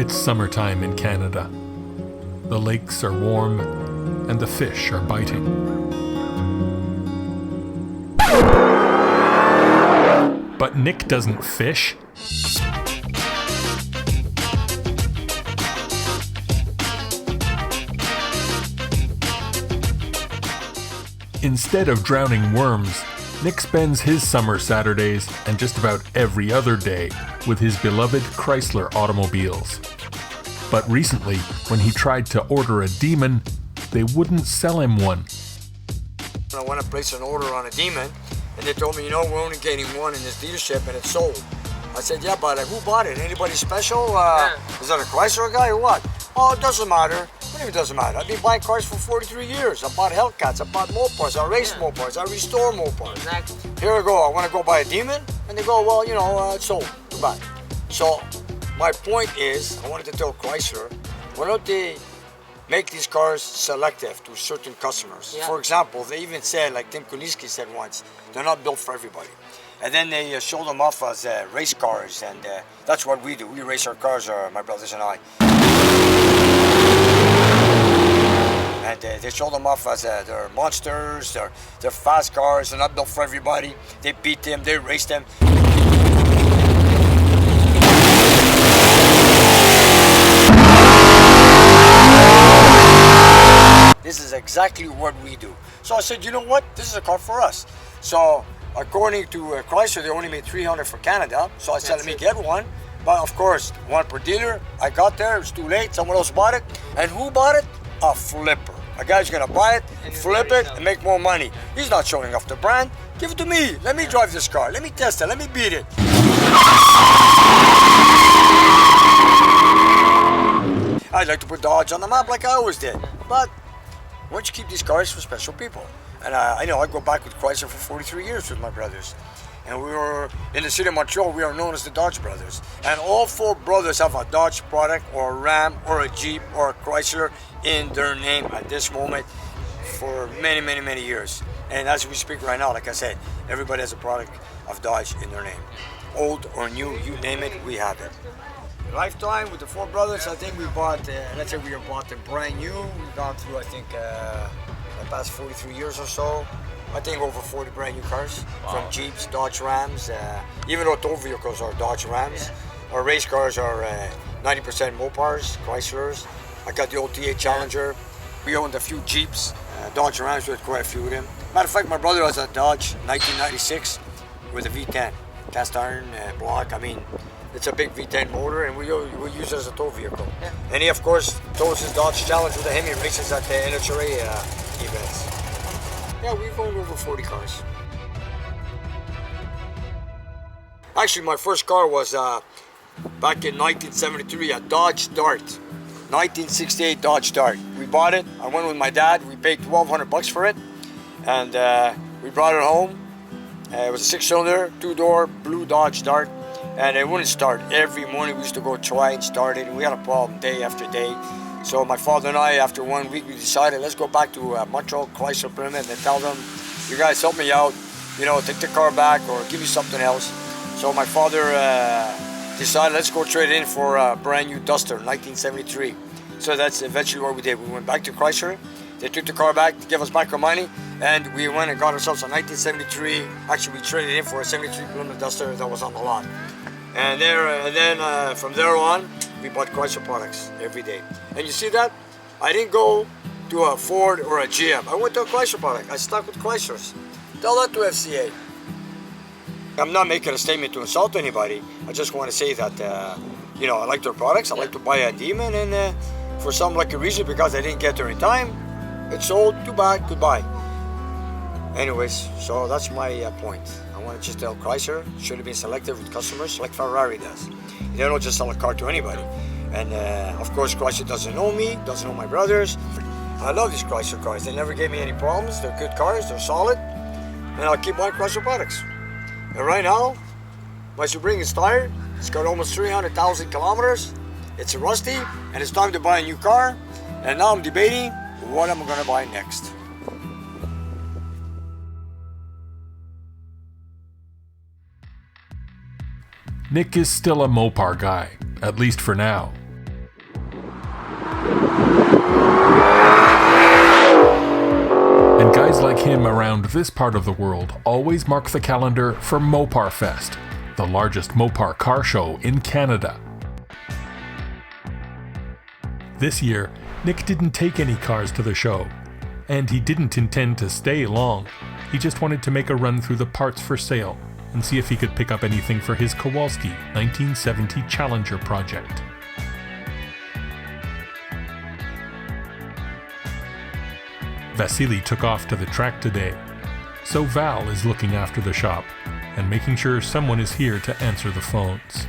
It's summertime in Canada. The lakes are warm and the fish are biting. But Nick doesn't fish. Instead of drowning worms, Nick spends his summer Saturdays and just about every other day with his beloved Chrysler automobiles. But recently, when he tried to order a Demon, they wouldn't sell him one. I went to place an order on a Demon, and they told me, we're only getting one in this dealership and it's sold. I said, yeah, but who bought it? Anybody special? Is that a Chrysler guy or what? Oh, it doesn't matter. What do you mean it doesn't matter? I've been buying cars for 43 years. I bought Hellcats, I bought Mopars, I race Mopars, I restore Mopars. Exactly. Here I go, I want to go buy a Demon, and they go, well, it's sold. Goodbye. So, my point is, I wanted to tell Chrysler, why don't they make these cars selective to certain customers? Yeah. For example, they even said, like Tim Kuniski said once, they're not built for everybody. And then they show them off as race cars, and that's what we do. We race our cars, my brothers and I. And they show them off as they're monsters, they're fast cars, they're not built for everybody. They beat them, they race them. This is exactly what we do. So I said, you know what? This is a car for us. So according to Chrysler, they only made 300 for Canada. So I said, let me get one. But of course, one per dealer. I got there, it was too late. Someone else bought it. And who bought it? A flipper. A guy's gonna buy it, flip it, and make more money. He's not showing off the brand. Give it to me. Let me drive this car. Let me test it. Let me beat it. I'd like to put Dodge on the map like I always did. But why don't you keep these cars for special people? And I go back with Chrysler for 43 years with my brothers. And we were in the city of Montreal, we are known as the Dodge Brothers. And all four brothers have a Dodge product or a Ram or a Jeep or a Chrysler in their name at this moment for many, many, many years. And as we speak right now, like I said, everybody has a product of Dodge in their name. Old or new, you name it, we have it. Lifetime with the four brothers, I think we bought, let's say we bought them brand new. We've gone through, I think, the past 43 years or so. I think over 40 brand new cars. Wow. From Jeeps, Dodge Rams, even though tow vehicles are Dodge Rams. Yeah. Our race cars are 90% Mopars, Chryslers. I got the old T8 Challenger. We owned a few Jeeps, Dodge Rams, we had quite a few of them. Matter of fact, my brother has a Dodge 1996 with a V10, cast iron block. I mean, it's a big V10 motor, and we use it as a tow vehicle. Yeah. And he, of course, tows his Dodge Challenger with a Hemi, races at the NHRA events. Yeah, we've owned over 40 cars. Actually, my first car was back in 1973, a Dodge Dart. 1968 Dodge Dart. We bought it. I went with my dad. We paid $1,200 for it. And we brought it home. It was a 6-cylinder, 2-door, blue Dodge Dart. And it wouldn't start. Every morning we used to go try and start it. And we had a problem day after day. So my father and I, after 1 week, we decided, let's go back to Montreal Chrysler Pyramid and tell them, you guys help me out, take the car back or give me something else. So my father decided, let's go trade in for a brand new Duster, 1973. So that's eventually what we did. We went back to Chrysler, they took the car back to give us back our money, and we went and got ourselves a 1973, actually we traded in for a 73 Plymouth Duster that was on the lot. And then from there on, we bought Chrysler products every day. And you see that? I didn't go to a Ford or a GM. I went to a Chrysler product. I stuck with Chryslers. Tell that to FCA. I'm not making a statement to insult anybody. I just want to say that, I like their products. I like to buy a Demon, and for some lucky reason, because I didn't get there in time, it's sold. Too bad. Goodbye. Anyways, so that's my point. I want to just tell Chrysler should have been selective with customers like Ferrari does. They don't just sell a car to anybody. And of course, Chrysler doesn't know me, doesn't know my brothers. I love these Chrysler cars. They never gave me any problems. They're good cars. They're solid. And I'll keep buying Chrysler products. And right now, my Subaru is tired. It's got almost 300,000 kilometers. It's rusty, and it's time to buy a new car. And now I'm debating what I'm going to buy next. Nick is still a Mopar guy, at least for now. like him around this part of the world always mark the calendar for Mopar Fest, the largest Mopar car show in Canada. This year, Nick didn't take any cars to the show, and he didn't intend to stay long. He just wanted to make a run through the parts for sale and see if he could pick up anything for his Kowalski 1970 Challenger project. Vasily took off to the track today, so Val is looking after the shop and making sure someone is here to answer the phones.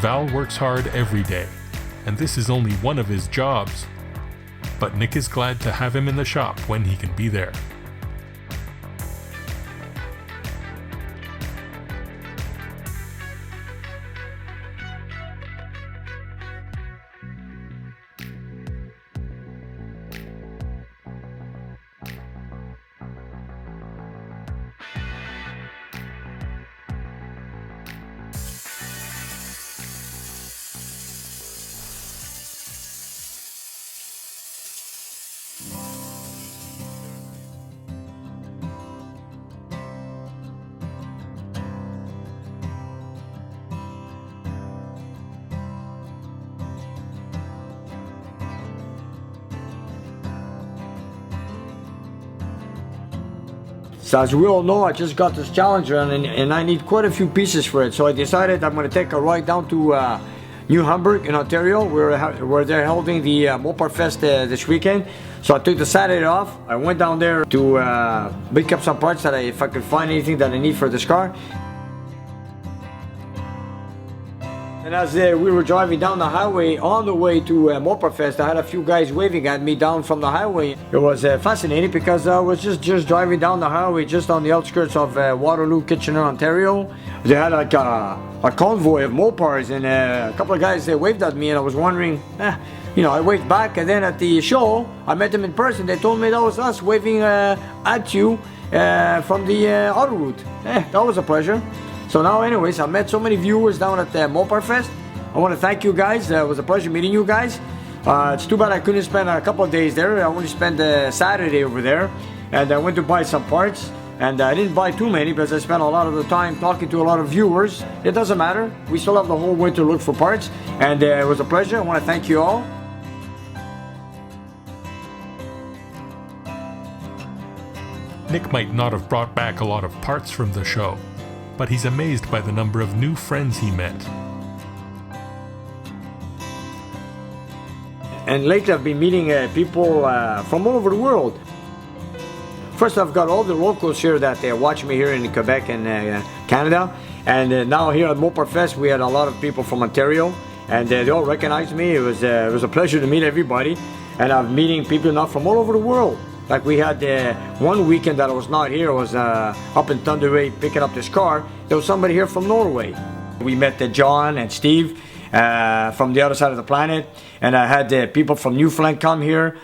Val works hard every day, and this is only one of his jobs. But Nick is glad to have him in the shop when he can be there. So as we all know, I just got this Challenger and I need quite a few pieces for it. So I decided I'm going to take a ride down to New Hamburg in Ontario, where they're holding the Mopar Fest this weekend. So I took the Saturday off. I went down there to pick up some parts if I could find anything that I need for this car. And as we were driving down the highway on the way to Mopar Fest, I had a few guys waving at me down from the highway. It was fascinating because I was just driving down the highway just on the outskirts of Waterloo, Kitchener, Ontario. They had like a convoy of Mopars, and a couple of guys waved at me, and I was wondering, you know, I waved back. And then at the show, I met them in person. They told me that was us waving at you from the auto route. That was a pleasure. So now anyways, I met so many viewers down at Mopar Fest. I want to thank you guys. It was a pleasure meeting you guys. It's too bad I couldn't spend a couple of days there. I only spent Saturday over there. And I went to buy some parts. And I didn't buy too many because I spent a lot of the time talking to a lot of viewers. It doesn't matter. We still have the whole winter to look for parts. And it was a pleasure. I want to thank you all. Nick might not have brought back a lot of parts from the show, but he's amazed by the number of new friends he met. And lately I've been meeting people from all over the world. First, I've got all the locals here that watch me here in Quebec and Canada. And now here at Mopar Fest, we had a lot of people from Ontario, and they all recognized me. It was a pleasure to meet everybody. And I'm meeting people now from all over the world. Like we had one weekend that I was not here, I was up in Thunder Bay picking up this car. There was somebody here from Norway. We met John and Steve from the other side of the planet. And I had people from Newfoundland come here.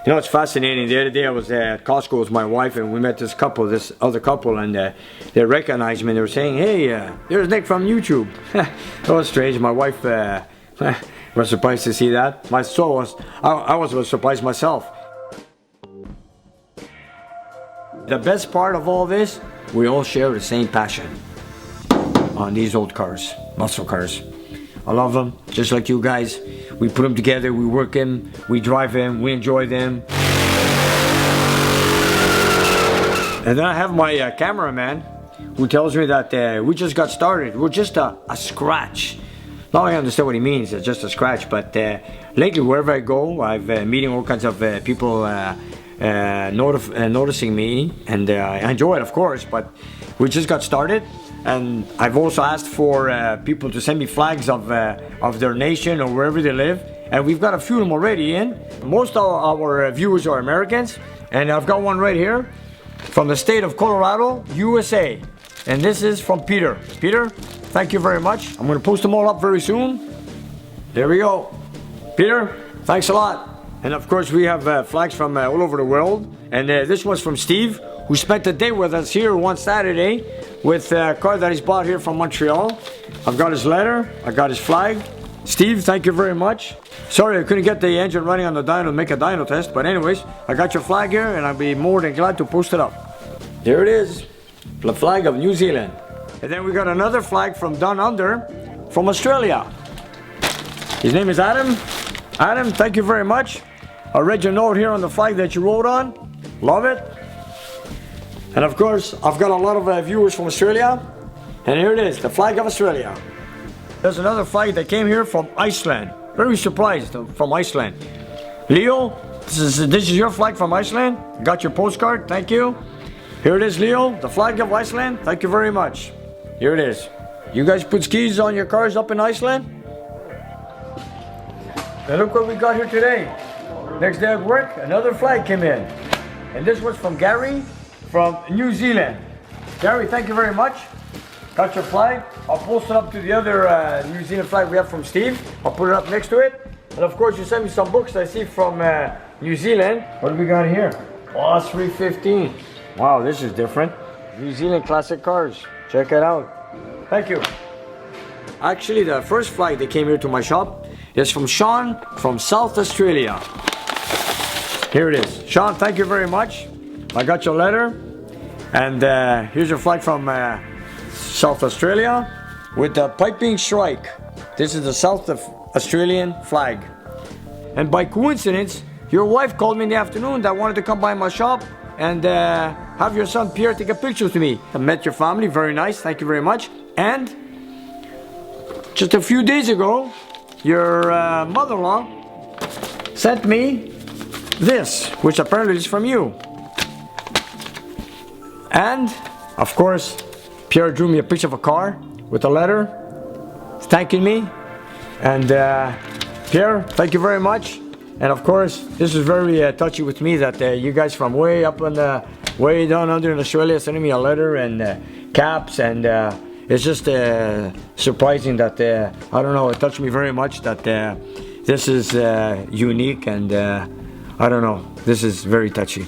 You know, it's fascinating. The other day I was at Costco with my wife, and we met this other couple, and they recognized me. And they were saying, "Hey, there's Nick from YouTube." That was strange. My wife was surprised to see that. I was surprised myself. The best part of all this, we all share the same passion on these old cars, muscle cars. I love them, just like you guys. We put them together, we work them, we drive them, we enjoy them. And then I have my cameraman who tells me that we just got started. We're just a scratch. Now I understand what he means, it's just a scratch. But lately, wherever I go, I've meeting all kinds of people noticing me, and I enjoy it, of course. But we just got started. And I've also asked for people to send me flags of their nation or wherever they live. And we've got a few of them already in. Most of our viewers are Americans. And I've got one right here. from the state of Colorado, USA. And this is from Peter. Peter, thank you very much. I'm gonna post them all up very soon. There we go. Peter, thanks a lot. And of course we have flags from all over the world. And this one's from Steve, who spent the day with us here one Saturday with a car that he's bought here from Montreal. I've got his letter, I got his flag. Steve, thank you very much. Sorry I couldn't get the engine running on the dyno, make a dyno test, but anyways, I got your flag here and I'll be more than glad to post it up. There it is, the flag of New Zealand. And then we got another flag from Down Under, from Australia. His name is Adam. Adam, thank you very much. I read your note here on the flag that you wrote on. Love it. And of course, I've got a lot of viewers from Australia. And here it is, the flag of Australia. There's another flag that came here from Iceland. Very surprised from Iceland. Leo, this is your flag from Iceland. Got your postcard, thank you. Here it is, Leo, the flag of Iceland. Thank you very much. Here it is. You guys put skis on your cars up in Iceland? And look what we got here today. Next day at work, another flag came in. And this was from Gary from New Zealand. Gary, thank you very much. Got your flag. I'll post it up to the other New Zealand flag we have from Steve. I'll put it up next to it. And of course, you sent me some books I see from New Zealand. What do we got here? Oh, 315. Wow, this is different. New Zealand classic cars. Check it out. Thank you. Actually, the first flag that came here to my shop is from Sean from South Australia. Here it is. Sean, thank you very much. I got your letter. And here's your flag from South Australia with the piping strike. This is the South Australian flag. And by coincidence, your wife called me in the afternoon that wanted to come by my shop and have your son Pierre take a picture with me. I met your family, very nice, thank you very much. And just a few days ago, your mother-in-law sent me this, which apparently is from you. And of course, Pierre drew me a picture of a car with a letter thanking me. And Pierre, thank you very much. And of course, this is very touchy with me that you guys from way up in the, way down under in Australia sending me a letter and caps. And it's just surprising that, I don't know, it touched me very much that this is unique and I don't know, this is very touchy.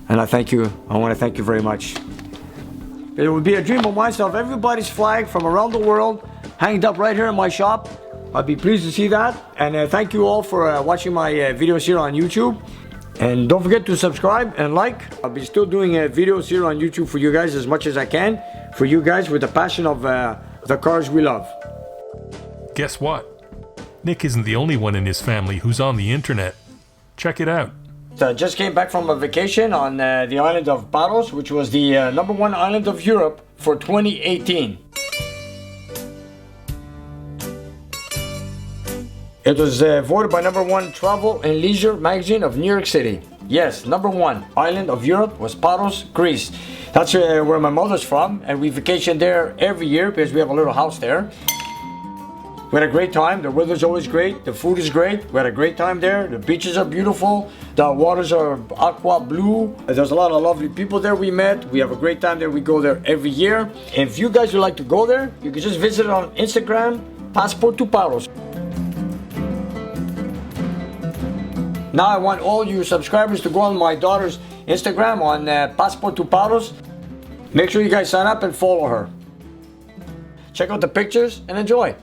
And I thank you, I want to thank you very much. It would be a dream of mine to have everybody's flag from around the world hanged up right here in my shop. I'd be pleased to see that. And thank you all for watching my videos here on YouTube. And don't forget to subscribe and like. I'll be still doing videos here on YouTube for you guys as much as I can. For you guys with the passion of the cars we love. Guess what? Nick isn't the only one in his family who's on the internet. Check it out. I just came back from a vacation on the island of Paros, which was the #1 island of Europe for 2018. It was voted by #1 Travel and Leisure magazine of New York City. Yes, #1 island of Europe was Paros, Greece. That's where my mother's from, and we vacation there every year because we have a little house there. We had a great time. The weather's always great. The food is great. We had a great time there. The beaches are beautiful. The waters are aqua blue. There's a lot of lovely people there we met. We have a great time there. We go there every year. If you guys would like to go there, you can just visit it on Instagram, Passport to Paros. Now I want all you subscribers to go on my daughter's Instagram on Passport to Paros. Make sure you guys sign up and follow her. Check out the pictures and enjoy.